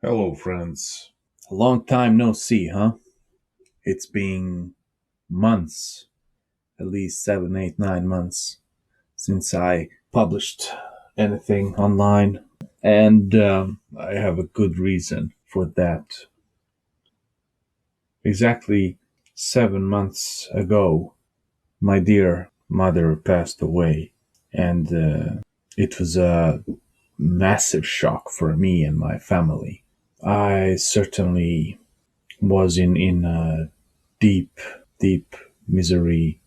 Hello, friends. A long time no see, huh? It's been months, at least 7, 8, 9 months since I published anything online, and I have a good reason for that. Exactly 7 months ago, my dear mother passed away, and it was a massive shock for me and my family. I certainly was in a deep, deep misery.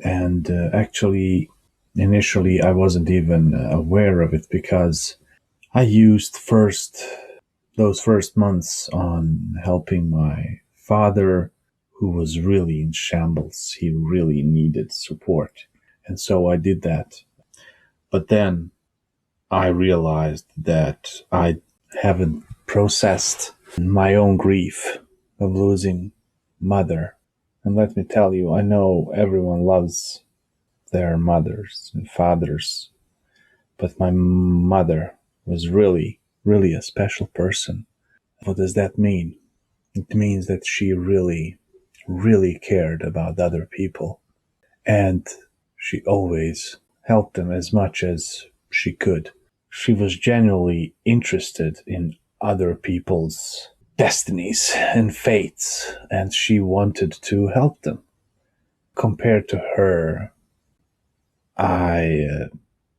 And actually, initially, I wasn't even aware of it because I used those first months on helping my father, who was really in shambles. He really needed support. And so I did that. But then I realized that I haven't processed my own grief of losing mother. And let me tell you, I know everyone loves their mothers and fathers, but my mother was really, really a special person. What does that mean? It means that she really, really cared about other people, and she always helped them as much as she could. She was genuinely interested in other people's destinies and fates, and she wanted to help them. Compared to her, I'm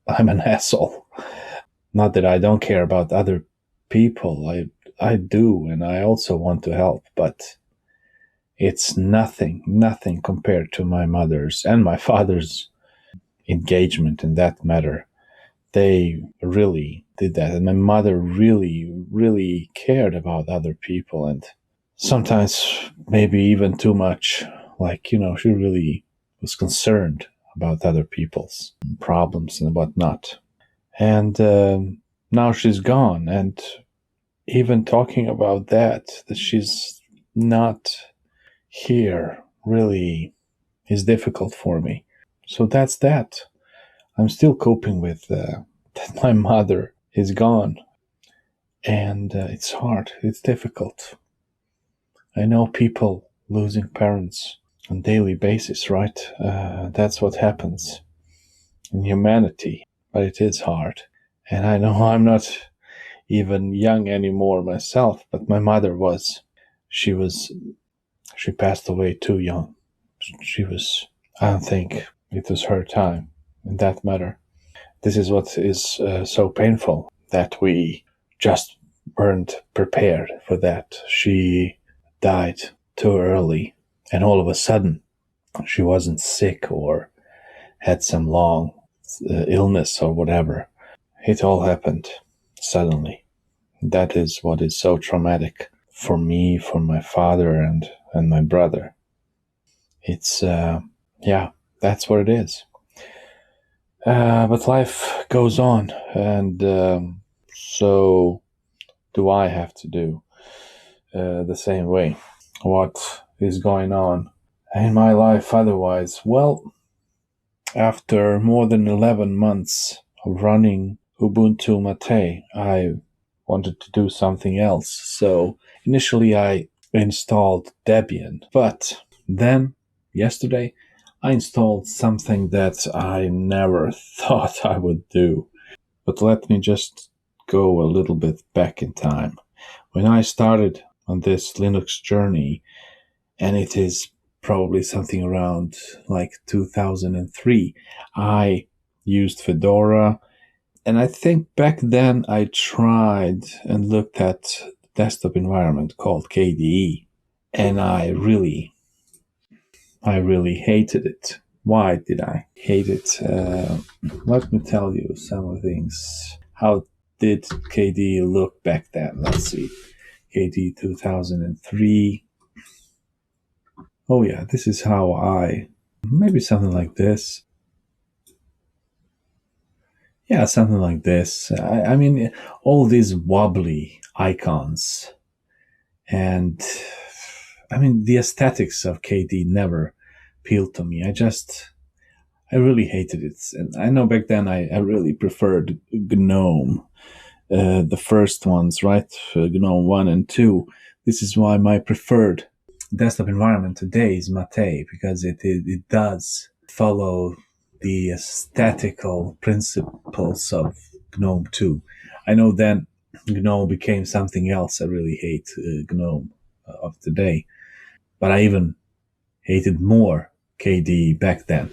an asshole. Not that I don't care about other people. I do, and I also want to help, but it's nothing compared to my mother's and my father's engagement in that matter. They really did that, and my mother really cared about other people, and sometimes maybe even too much. Like, she really was concerned about other people's problems and whatnot. And now she's gone, and even talking about that she's not here really is difficult for me. So that's that. I'm still coping with that my mother is gone, and it's hard. It's difficult. I know people losing parents on a daily basis, right? That's what happens in humanity, but it is hard. And I know I'm not even young anymore myself, but my mother was. She was. She passed away too young. I don't think it was her time in that matter. This is what is so painful, that we just weren't prepared for that. She died too early, and all of a sudden, she wasn't sick or had some long illness or whatever. It all happened suddenly. That is what is so traumatic for me, for my father, and my brother. It's, that's what it is. But life goes on, and so do I have to do the same way. What is going on in my life otherwise? Well, after more than 11 months of running Ubuntu MATE, I wanted to do something else. So initially I installed Debian, but then yesterday I installed something that I never thought I would do. But let me just go a little bit back in time. When I started on this Linux journey, and it is probably something around like 2003, I used Fedora, and I think back then I tried and looked at a desktop environment called KDE, and I really hated it. Why did I hate it? Let me tell you some of the things. How did KDE look back then? Let's see. KDE 2003. Oh yeah, this is maybe something like this. Yeah, something like this. I mean, all these wobbly icons. And I mean, the aesthetics of KDE never appealed to me. I really hated it. And I know back then I really preferred GNOME. the first ones, right? GNOME 1 and 2. This is why my preferred desktop environment today is Mate, because it does follow the aesthetical principles of GNOME 2. I know then GNOME became something else. I really hate GNOME of today, but I even hated more KDE back then.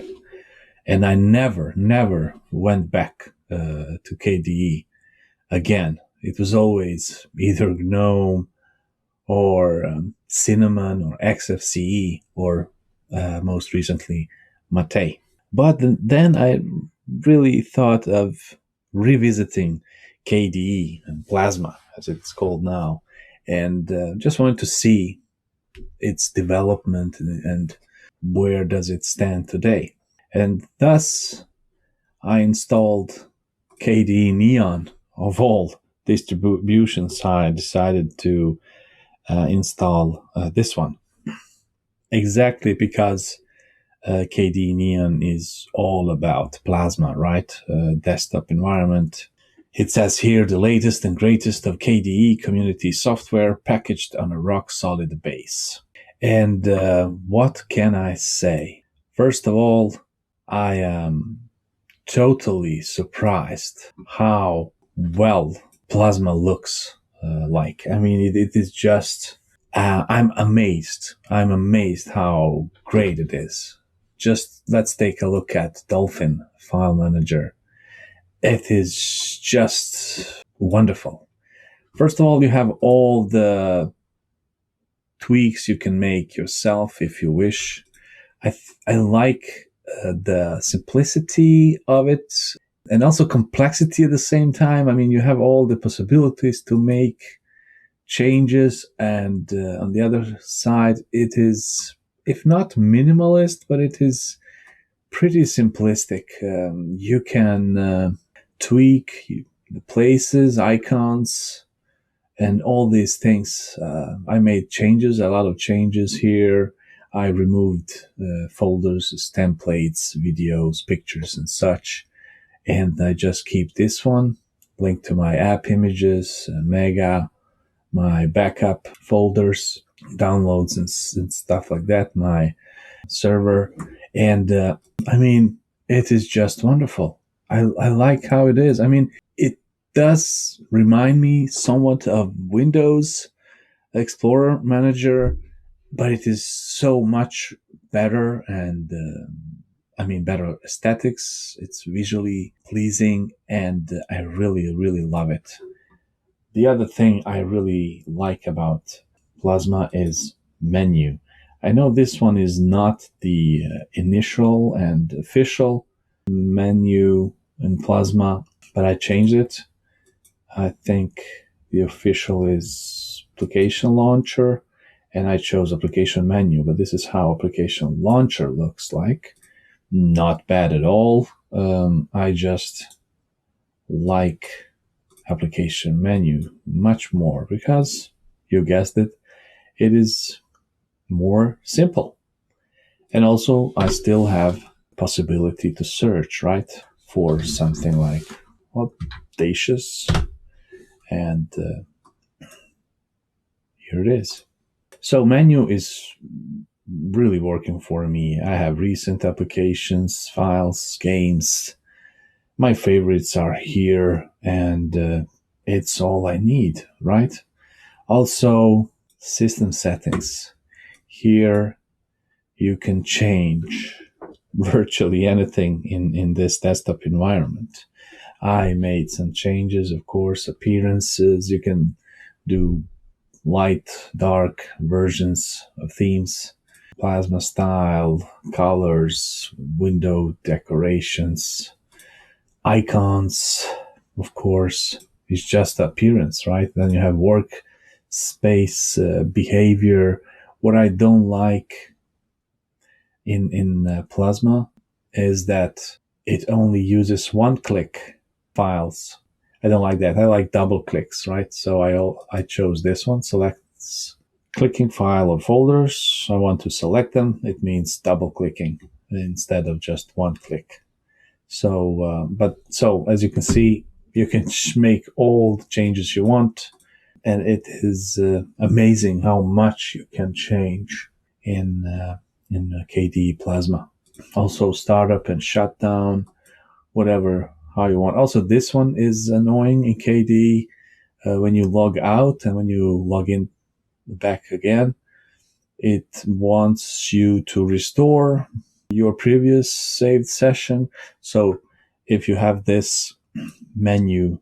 And I never went back to KDE again. It was always either GNOME or Cinnamon or XFCE or most recently Mate. But then I really thought of revisiting KDE and Plasma, as it's called now, and just wanted to see its development and where does it stand today. And thus, I installed KDE Neon. Of all distributions, I decided to install this one. Exactly because KDE Neon is all about Plasma, right? Desktop environment. It says here the latest and greatest of KDE community software packaged on a rock solid base. And what can I say? First of all, I am totally surprised how well Plasma looks like. I mean, it is just, I'm amazed. I'm amazed how great it is. Just let's take a look at Dolphin File Manager. It is just wonderful. First of all, you have all the tweaks you can make yourself if you wish. I like the simplicity of it and also complexity at the same time. I mean, you have all the possibilities to make changes, and on the other side, it is, if not minimalist, but it is pretty simplistic. You can tweak the places, icons, and all these things. I made changes, a lot of changes here. I removed folders as templates, videos, pictures, and such. And I just keep this one linked to my app images, Mega, my backup folders, downloads, and stuff like that, my server. And I mean, it is just wonderful. I like how it is. I mean, it does remind me somewhat of Windows Explorer Manager, but it is so much better and I mean, better aesthetics. It's visually pleasing, and I really, really love it. The other thing I really like about Plasma is menu. I know this one is not the initial and official menu in Plasma, but I changed it. I think the official is application launcher, and I chose application menu, but this is how application launcher looks like. Not bad at all. I just like application menu much more because, you guessed it, it is more simple. And also, I still have possibility to search, right, for something like audacious, and here it is. So menu is really working for me. I have recent applications, files, games. My favorites are here, and it's all I need, right? Also, system settings. Here, you can change virtually anything in this desktop environment. I made some changes, of course, appearances. You can do light, dark versions of themes, Plasma style, colors, window decorations, icons, of course. It's just appearance, right? Then you have workspace behavior. What I don't like in Plasma is that it only uses one-click files. I don't like that. I like double clicks, right? So I chose this one. Selects clicking file or folders. I want to select them. It means double clicking instead of just one click. So as you can see, You can make all the changes you want, and it is amazing how much you can change in KDE Plasma. Also, startup and shutdown, whatever, how you want. Also, this one is annoying in KDE when you log out and when you log in back again. It wants you to restore your previous saved session. So if you have this menu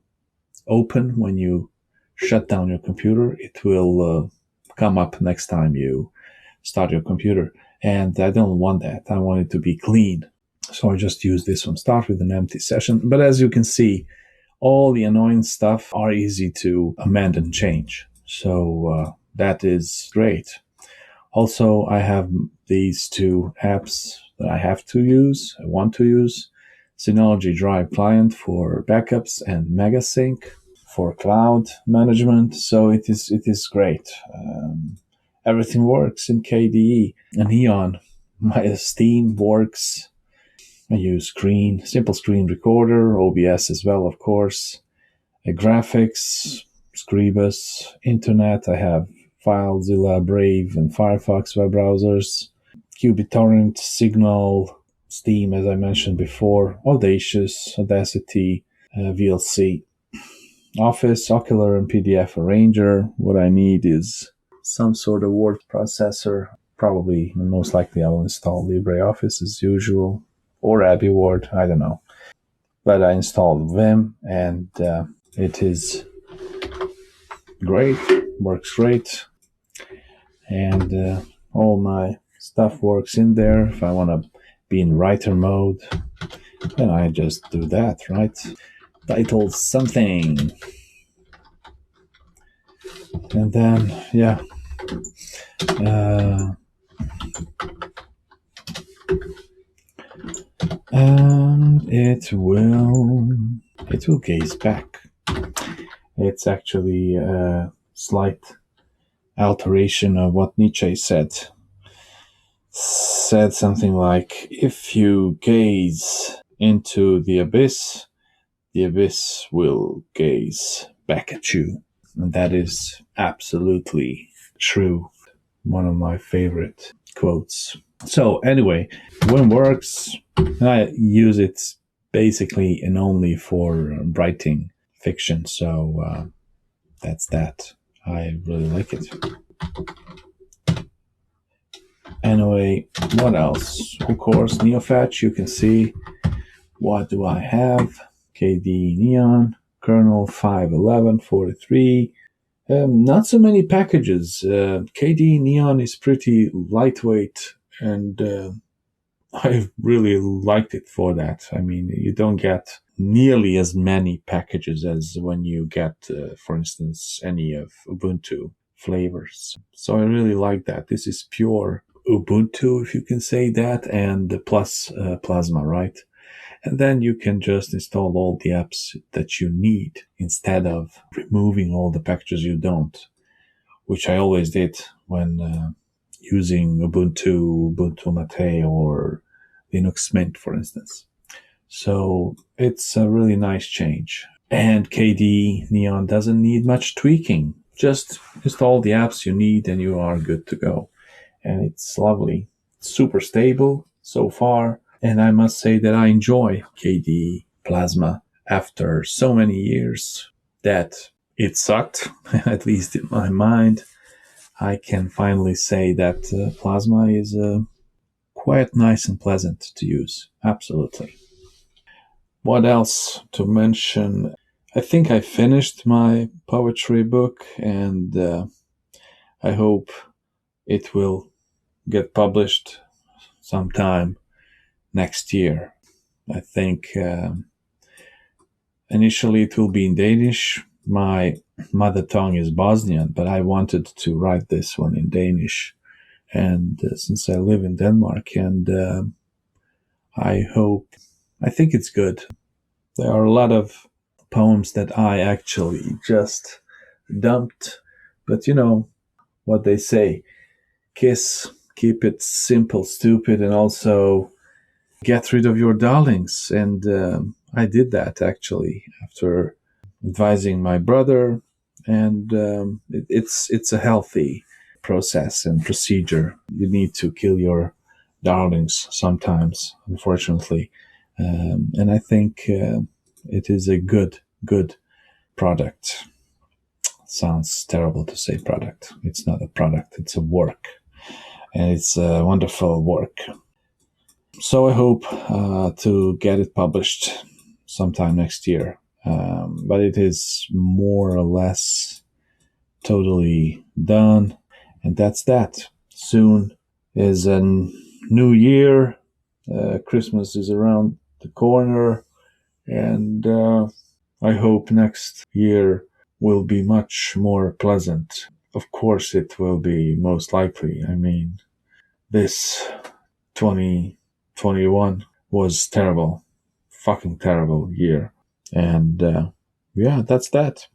open when you shut down your computer, it will come up next time you start your computer. And I don't want that. I want it to be clean. So I just use this one. Start with an empty session. But as you can see, all the annoying stuff are easy to amend and change. So that is great. Also, I have these two apps that I want to use. Synology Drive Client for backups and MegaSync for cloud management. So it is great. Everything works in KDE. And Neon, my Steam works. I use simple screen recorder, OBS as well, of course. Graphics, Scribus, Internet. I have FileZilla, Brave, and Firefox web browsers. QBTorrent, Signal, Steam, as I mentioned before. Audacious, Audacity, VLC. Office, Ocular, and PDF Arranger. What I need is some sort of word processor. Probably, most likely, I will install LibreOffice as usual, or AbiWord, I don't know. But I installed Vim, and it is great, works great, and all my stuff works in there. If I want to be in writer mode, then I just do that, right? Title something. And then, yeah. And it will gaze back. It's actually a slight alteration of what Nietzsche said. Said something like, if you gaze into the abyss will gaze back at you. And that is absolutely true. One of my favorite quotes. So anyway, Vim works. I use it basically and only for writing fiction. So that's that. I really like it. Anyway, what else? Of course, NeoFetch. You can see what do I have. KDE Neon, kernel 5.11.43. Not so many packages. KDE Neon is pretty lightweight, and I really liked it for that. I mean, you don't get nearly as many packages as when you get, for instance, any of Ubuntu flavors. So I really like that. This is pure Ubuntu, if you can say that, and plus Plasma, right? And then you can just install all the apps that you need instead of removing all the packages you don't, which I always did when using Ubuntu MATE, or Linux Mint, for instance. So it's a really nice change. And KDE Neon doesn't need much tweaking. Just install the apps you need and you are good to go. And it's lovely. It's super stable so far. And I must say that I enjoy KDE Plasma after so many years that it sucked, at least in my mind. I can finally say that Plasma is quite nice and pleasant to use. Absolutely. What else to mention? I think I finished my poetry book, and I hope it will get published sometime next year. I think initially it will be in Danish. My mother tongue is Bosnian, but I wanted to write this one in Danish. And since I live in Denmark, and I think it's good. There are a lot of poems that I actually just dumped, but you know what they say, keep it simple, stupid, and also get rid of your darlings. And I did that actually after advising my brother, and it's a healthy process and procedure. You need to kill your darlings sometimes, unfortunately, and I think it is a good product. Sounds terrible to say product. It's not a product. It's a work, and it's a wonderful work. So I hope to get it published sometime next year. But it is more or less totally done, and that's that. Soon is a new year. Christmas is around the corner, and I hope next year will be much more pleasant. Of course, it will be most likely. I mean, this 2021 was terrible, fucking terrible year. And yeah, that's that.